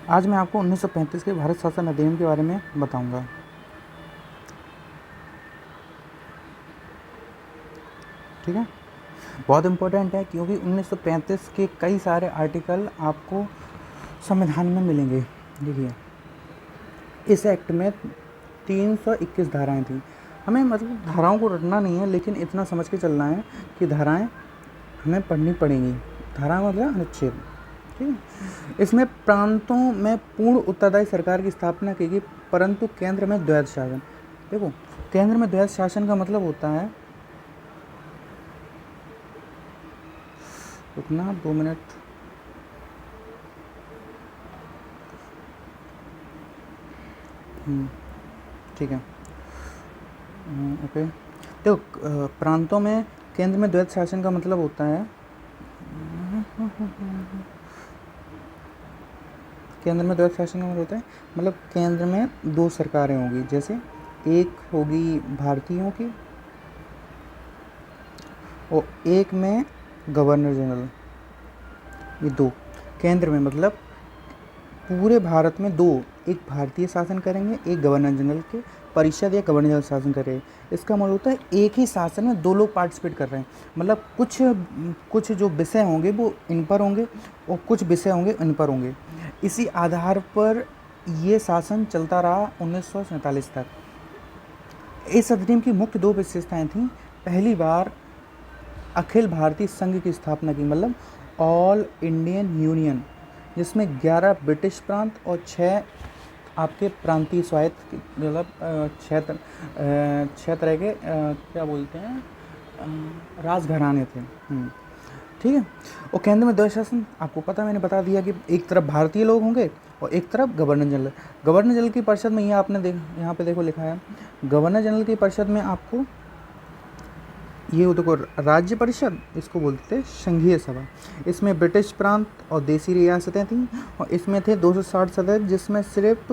आज मैं आपको 1935 के भारत शासन अधिनियम के बारे में बताऊंगा। ठीक है, बहुत इम्पोर्टेंट है क्योंकि 1935 के कई सारे आर्टिकल आपको संविधान में मिलेंगे। देखिए, इस एक्ट में 321 धाराएं थी। हमें मतलब धाराओं को रटना नहीं है, लेकिन इतना समझ के चलना है कि धाराएं हमें पढ़नी पड़ेंगी। धारा मतलब अनुच्छेद। ठीक है, इसमें प्रांतों में पूर्ण उत्तरदायी सरकार की स्थापना की गई, परंतु केंद्र में द्वैध शासन। देखो, केंद्र में द्वैध शासन का मतलब होता है, रुकना 2 मिनट। ठीक है, ओके। देखो, प्रांतों में केंद्र में द्वैध शासन का मतलब होता है, केंद्र में द्वैध शासन का मतलब होता है, मतलब केंद्र में 2 सरकारें होंगी। जैसे एक होगी भारतीयों की और एक में गवर्नर जनरल। ये 2 केंद्र में, मतलब पूरे भारत में 2, एक भारतीय शासन करेंगे, एक गवर्नर जनरल के परिषद या गवर्नर जनरल शासन करें। इसका मतलब होता है एक ही शासन में 2 लोग पार्टिसिपेट कर रहे हैं। मतलब कुछ जो विषय होंगे वो इन पर होंगे और कुछ विषय होंगे इन पर होंगे। इसी आधार पर ये शासन चलता रहा 1947 तक। इस अधिनियम की मुख्य 2 विशेषताएं थीं। पहली बार अखिल भारतीय संघ की स्थापना की, मतलब ऑल इंडियन यूनियन, जिसमें 11 ब्रिटिश प्रांत और 6 आपके प्रांतीय स्वायत्त, मतलब 6 तरह के क्या बोलते हैं, राजघराने थे। ठीक है, और केंद्र में द्वैध शासन आपको पता, मैंने बता दिया कि एक तरफ भारतीय लोग होंगे और एक तरफ गवर्नर जनरल। गवर्नर जनरल की परिषद में ये आपने यहाँ पे देखो लिखा है, गवर्नर जनरल की परिषद में आपको ये देखो राज्य परिषद, इसको बोलते थे संघीय सभा। इसमें ब्रिटिश प्रांत और देसी रियासतें थीं और इसमें थे 260 सदस्य, जिसमें सिर्फ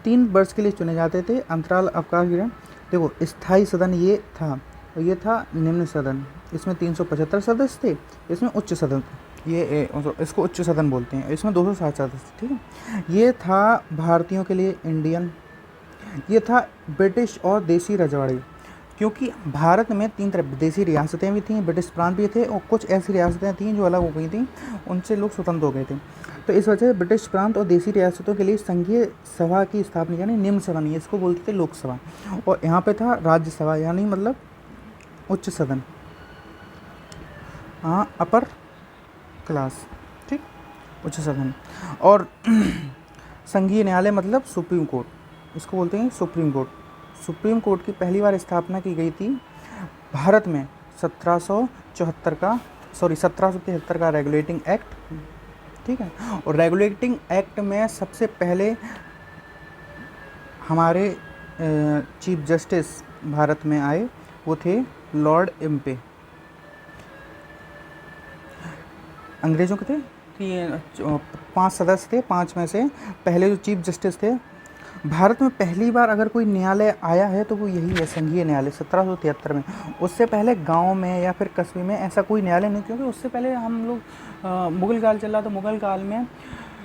3 वर्ष के लिए चुने जाते थे, अंतराल अवकाश ग्रहण। देखो, स्थायी सदन ये था और ये था निम्न सदन। इसमें 375 सदस्य थे, इसमें उच्च सदन, ये इसको उच्च सदन बोलते हैं, इसमें 260 सदस्य। ठीक है, ये था भारतीयों के लिए इंडियन, ये था ब्रिटिश और देसी रजवाड़ी। क्योंकि भारत में 3 तरह देसी रियासतें भी थीं, ब्रिटिश प्रांत भी थे और कुछ ऐसी रियासतें थीं जो अलग हो गई थीं, उनसे लोग स्वतंत्र हो गए थे। तो इस वजह से ब्रिटिश प्रांत और देसी रियासतों के लिए संघीय सभा की स्थापना, यानी निम्न सदन, इसको बोलते थे लोकसभा। और यहाँ पे था राज्यसभा, यानी मतलब उच्च सदन, हाँ, अपर क्लास। ठीक, उच्च सदन। और संघीय न्यायालय मतलब सुप्रीम कोर्ट, इसको बोलते हैं सुप्रीम कोर्ट। सुप्रीम कोर्ट की पहली बार स्थापना की गई थी भारत में 1773 का रेगुलेटिंग एक्ट। ठीक है, और रेगुलेटिंग एक्ट में सबसे पहले हमारे चीफ जस्टिस भारत में आए, वो थे लॉर्ड इम्पे। अंग्रेज़ों के थे कि 5 सदस्य थे, 5 में से पहले जो चीफ जस्टिस थे। भारत में पहली बार अगर कोई न्यायालय आया है तो वो यही है, संघीय न्यायालय 1773 में। उससे पहले गांव में या फिर कस्बे में ऐसा कोई न्यायालय नहीं, क्योंकि उससे पहले हम लोग मुग़ल काल चल रहा था। मुग़ल काल में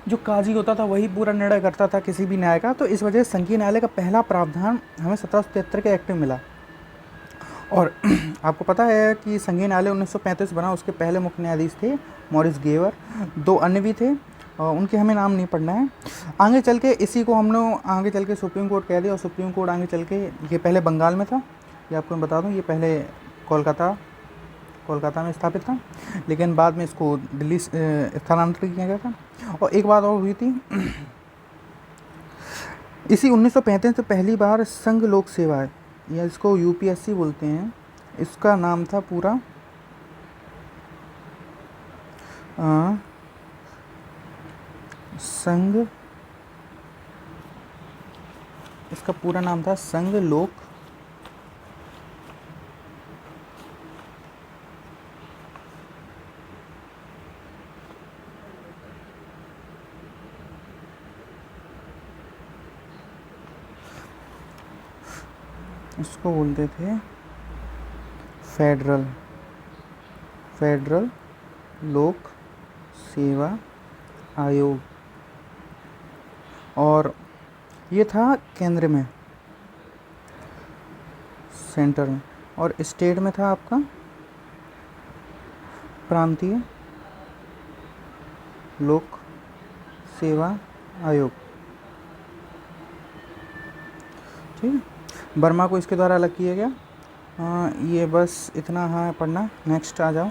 जो काजी होता था वही पूरा निर्णय करता था किसी भी न्याय का। तो इस वजह से संघीय न्यायालय का पहला प्रावधान हमें 1773 के एक्ट में मिला। और आपको पता है कि संघीय न्यायालय 1935 बना, उसके पहले मुख्य न्यायाधीश थे मॉरिस गेवर, 2 अन्य भी थे, उनके हमें नाम नहीं पढ़ना है। आगे चल के इसी को हम लोग आगे चल के सुप्रीम कोर्ट कह दिया, और सुप्रीम कोर्ट आगे चल के ये पहले बंगाल में था, ये आपको मैं बता दूं, ये पहले कोलकाता में स्थापित था, लेकिन बाद में इसको दिल्ली स्थानांतरित किया गया था। और एक बात और हुई थी, इसी 1935 से पहली बार संघ लोक सेवा, या इसको यूपीएससी बोलते हैं, इसका नाम था पूरा संघ, इसका पूरा नाम था संघ लोक इसको बोलते थे फेडरल लोक सेवा आयोग। और ये था केंद्र में, सेंटर में, और स्टेट में था आपका प्रांतीय लोक सेवा आयोग। ठीक है, बर्मा को इसके द्वारा अलग किया गया। ये बस इतना है पढ़ना। नेक्स्ट आ जाओ।